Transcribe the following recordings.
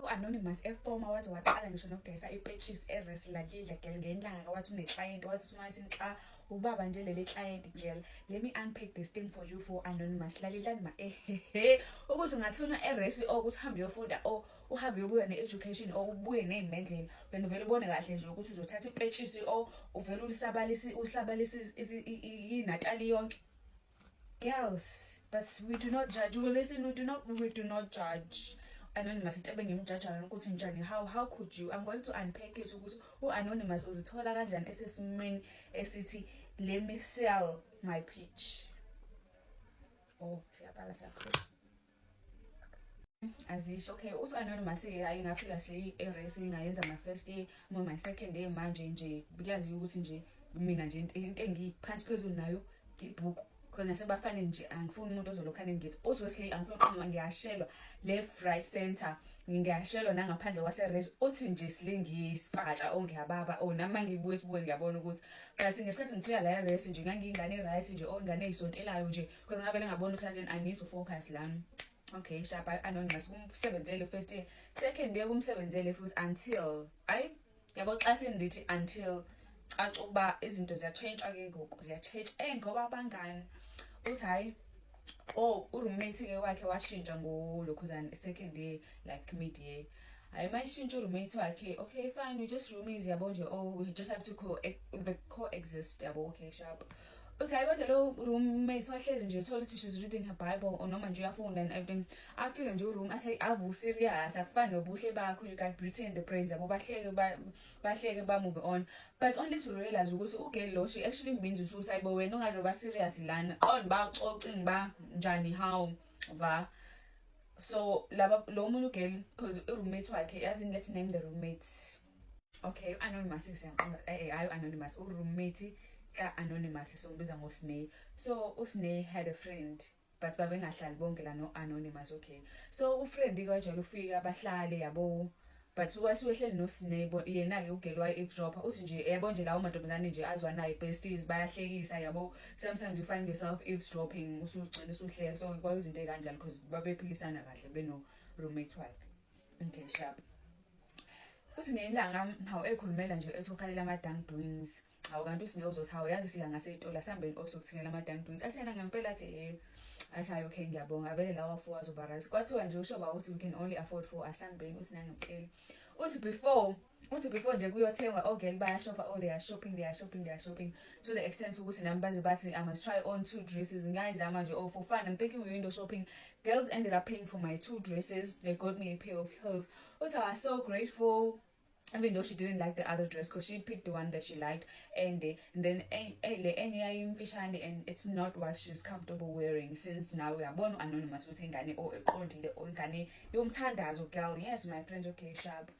Anonymous F-Poma wathi waqala ngisho nokudayisa ipetshisi e-Resi lakidla girl ngenhlanga wathi une-client wathi umathi xa ubaba nje leli client girl. Let me unpack this thing for you for Anonymous. Lalilani ma ukuthi ungathuna e-Resi ukuthi uhambe uyofunda uhambe uyobuya ne-education ubuye ney'mendlela wena uvele ubone kahle nje ukuthi uzothatha ipetshisi uvele ulisabalise inatali yonke. Girls, but we do not judge. We do not judge. Anonymous into ebengimjajayo ukuthi njani how could you. I'm going to unpack it ukuthi u-Anonymous uzithola kanjani esesimweni esithi let me sell my pitch. Siyabhala azisho okay uthi Anonymous ngafika siye e-Resi ngayenza my first day my second day manje nje kuyazi ukuthi nje mina nje into engiphansi phezulu nayo ibhuku khona sebafane nje angifuni umuntu ozolokhana ngithi obviously angifuni ukuqhuma ngiyashelwa left right center ngiyashelwa nangaphandle kwase-Resi uthi nje silengisipatsha ngiyababa nama ngibuye sibuye ngiyabona ukuthi kasi ngesikhathi ngifika la e-Resi nje ngangiyingane e-right nje ingane eyisontelayo nje khona ngabele ngabona ukuthi I need to focus lana. Okay, sharp. Anonymous kumsebenzele first day, second day kumsebenzele futhi until yabo xa sendithi until uba izinto ziyachange ake ngoku ziyachange ngoba abangani uthi hayi uroommate ke wakhe washintsha ngolokhuzana second day like mid year. Hayi mayishintsha uroommate wakhe okay fine we just roomies yabo nje we just have to coexist yabo. Okay sharp. Uthi hayi kodwa lo roommate wahlezi nje uthola ukuthi she's reading her Bible noma nje uyafunda and everything. Afika nje uroom ave serious akufani nobuhle bakho you can pretend the brains yabo bahleke ba move on but only to realize ukuthi ugirl lo she actually means ukuthi ayibo wena ungazoba serious lana bacocingi ba njani how va. So lo munye ugirl because uroommate wakhe yazi let's name the roommates. Okay Anonymous siyaqonda hayi Anonymous uroommate Anonymous sombiza ngoSneh. So uSneh had a friend but babengahlali bonke la no Anonymous. Okay so ufriend kajalo ufika abahlale yabo but wasuhleli noSneh yena ke ugirl wa eavesdropper uthi nje yabo nje lawo mantombazane nje azwanayo besties bayahlekisa yabo. Sometimes you find yourself eavesdropping usugcina usuhleka so kwakuzinto ekanjalo because babephilisana kahle beno roommate wakhe. Okay sharp. Usinelanga hawu ekhulumela nje ethi ufanele ama-dunk doings. Hawu kanti uSneh uzothi hawu yazi siya ngaseyitola sihambeni osokuthengela ama-dunk doings athena ngempela athi athi hayi okay ngiyabonga vele lawa afu azoba right. Kwathiwa nje ushoba ukuthi we can only afford for asambeni uSneh ngempela uthi before nje kuyothengwa ogirl bayashopha they are shopping to the extent ukuthi nami bathi I must try on 2 dresses ngiyayizama nje for fun. I'm thinking window shopping. Girls ended up paying for my 2 dresses. They got me a pair of heels. Uthi I was so grateful even though she didn't like the other dress because she picked the one that she liked and then and it's not what she's comfortable wearing since now uyabona Anonymous ukuthi ingane eqondile ingane yomthandazo girl. Yes my friends. Okay sharp.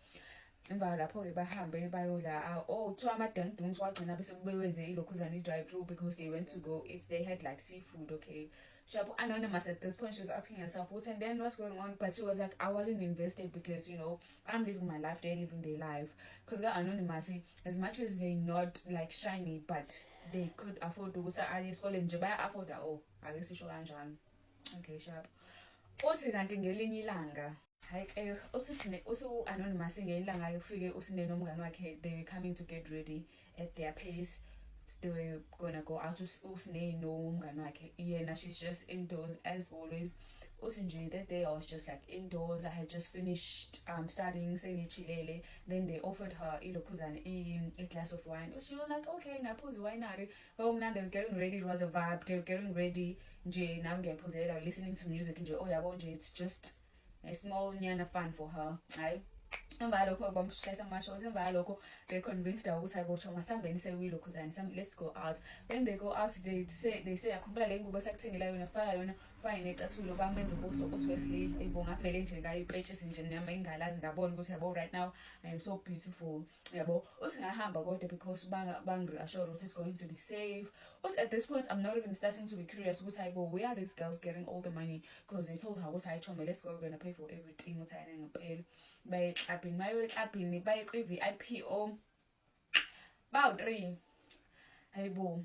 Emva lapho ke bahambe bayola kuthiwa ama-dunk doings wagcina bese bewenze ilokhuzana i-drive through because they went to go eat. They had like seafood. Okay sharp. Anonymous at this point she was asking herself what and then what's going on, but she was like I wasn't invested because I'm living my life, they're living their life. Because Anonymous as much as they not like shiny but they could afford to ukuthi ayesikoleni nje baya afford ake sisho kanjani. Okay sharp. Uthi kanti ngelinye ilanga hayi uthi Anonymous ngelanga kufike uSneh nomngane wakhe they were coming to get ready at their place. They were gonna go out. uSneh nomngane wakhe yena she's just indoors as always. Uthi nje that day I was just like indoors. I had just finished studying sengichilele. Then they offered her a glass of wine. She was like okay ngaphuza wine ari. They were getting ready. It was a vibe. They were getting ready nje nami ngiyaphuzela listening to music nje yabo nje it's just a small nyana fun for her. Hayi emva lokho bamshayisa amashows. Emva lokho they convinced her ukuthi ayibotsho masambeni sewilokhuzana let's go out. Then they go out. They say akhumbula le ngubo sakuthengela yona faka yona fine necathulo bamenza ubuso obviously eyibonga phela nje ngayipetshisi nje nami ingalazi ngabona ukuthi yabo right now I am so beautiful yabo. Uthi ngahamba kodwa because bangi-assure ukuthi it's going to be safe. Uthi at this point I'm not even starting to be curious ukuthi ayibo where are these girls getting all the money because they told her ukuthi ayithome let's go, we're gonna pay for everything. Uthi ayena ngempela baye eklabhini baye kwi-VIP bawu-3 hayibo.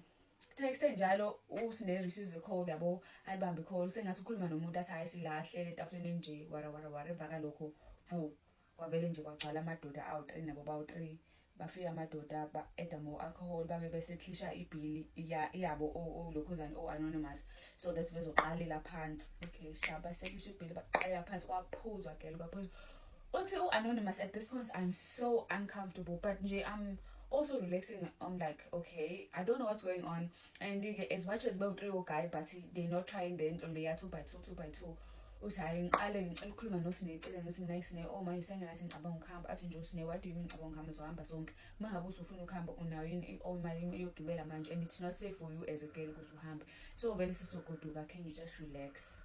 Text njalo uSneh receives a call yabo ayibambe call sengathi ukhuluma nomuntu athi hayi silahle etafuleni nje whatever kalokho vu kwavele nje kwagcwala amadoda awu-3 nabo bawu-3 bafika amadoda ba-eda more alcohol babe beseklisha ibhili yabo lokhuzane o-anonymous so that bezoqalela phansi. Okay, shaba seklisha ibhili baqalela phansi kwaphuzwa gele kwaphuzwa. Uthi u-anonymous at this point I'm so uncomfortable but nje I'm also relaxing. I'm like, okay, I don't know what's going on. And as much as bawu-3 guy but they're not trying the layer 2x2. Usayi ngiqale ngicela ukukhuluma noSine ngicela ngithi mina Sine manje sengathi ngicabanga ukuhamba athi nje uSine what do you mean ngicabanga ukuhamba zohamba sonke mangabe uthi ufuna ukuhamba unayo yini imali yogibela manje and it's not safe for you as a girl ukuthi uhambe so vele sisogoduka can you just relax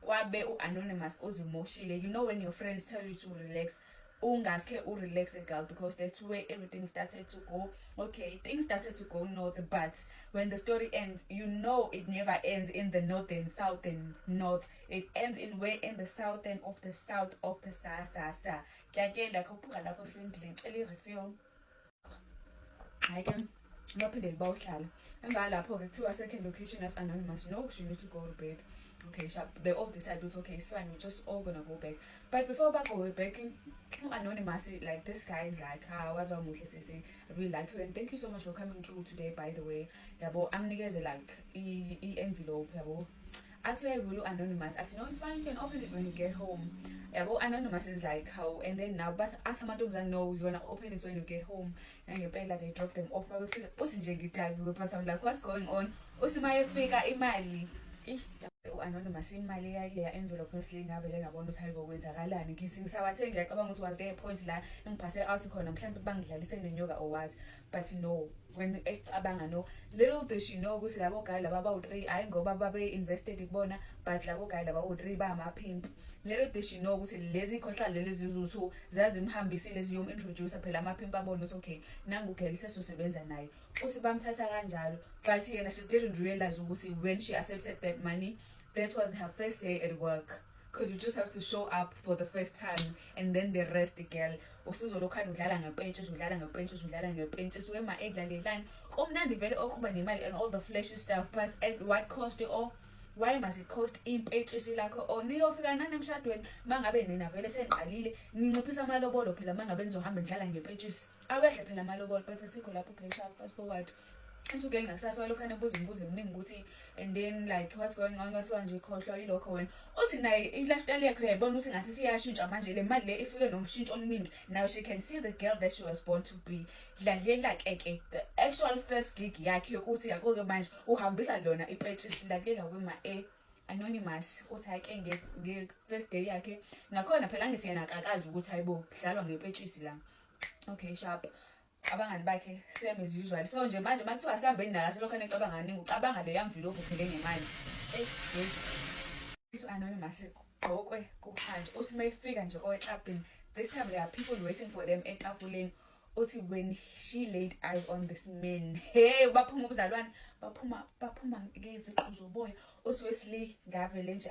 kwabe u-anonymous uzimoshile. You know when your friends tell you to relax ungaske relax a girl because that's where everything started to go. Okay, things started to go north, but when the story ends, you know it never ends in the northern, southern, north. It ends in where in the southern of the south of the sa. Kuyagenda khuphuka lapho sindlini ngicela refill. Hayi ke baphindele bawuhlala. Emva lapho ke kuthiwa second location as anonymous. No, she needs to go to bed. Okay, sharp. They all decided, okay, it's fine, we're just all gonna go back. But before we go back, anonymous, like this guy is like, I really like you and thank you so much for coming through today, by the way. Yabo, I'm niggas like envelope, yabo. Actually, I will anonymous. I said, no, it's fine, you can open it when you get home. Yabo, anonymous is like how, and then now, but as some of them know, you're gonna open it when you get home. And you pay like they drop them off. I'm like, what's going on? Usimaya figure imali. U-anonymous imali yaleya envelope esingavele ngabona ukuthi hayibo kwenzakalani ngithi ngisawathe ngiyacabanga ukuthi was there a point la engiphase out khona mhlawumbe bangidlalise nenyoka or what but no when ecabanga no little did she know ukuthi labo guy laba bawu-3 hayi ngoba babe invested kubona but labo guy laba bawu-3 bamapimp. Little did she know ukuthi lezi khohlwa lezi zizu2 zazimhambisile ziyomintroduce phela amapimp abona ukuthi okay nangu girl sesosebenza naye uthi bamthatha kanjalo but yena she didn't realize ukuthi when she accepted that money that was her first day at work because you just have to show up for the first time and then the rest the girl usuzolokhana udlala ngepentshi wema edlalelani komnandi vele okuba nemali and all the flashy stuff but at what cost it all. Why must it cost impentshisi lakho or niyofika nani emshadweni mangabe nina vele seniqalile ninciphisa amalobolo phela mangabe nizohamba ndlala ngepentshisi awehle phela amalobolo but asikho lapho phela fast forward into ke ngasaswa lokho anebuza imibuzo eminingi ukuthi and then like what's going on kwasiwa nje khohlwa ilokho wena uthi naye i-lifestyle yakhe uyayibona ukuthi ngathi siyashintsha manje le mali le ifike nomshintsho oluningi now she can see the girl that she was born to be. Lalela ke the actual first gig yakhe yokuthi yako-ke manje uhambisa lona ipentshisi lalela wema anonymous uthi ayike nge-first day yakhe nakhona phela ngithi yena akakazi ukuthi hayibo dlalwa ngepentshisi la. Okay, sharp. Abangani bakhe same as usual so nje manje makuthiwa asihambeni nakahle lokho anecabanga ngani ucabanga le envelope phele ngemali it's anonymous gqokwe kuhanje uthi mayifika nje clubbing this time there are people waiting for them etafuleni uthi when she laid eyes on this man hey baphuma ubuzalwane baphuma ngeziqhu zoboya uthi Wesley ngavele nje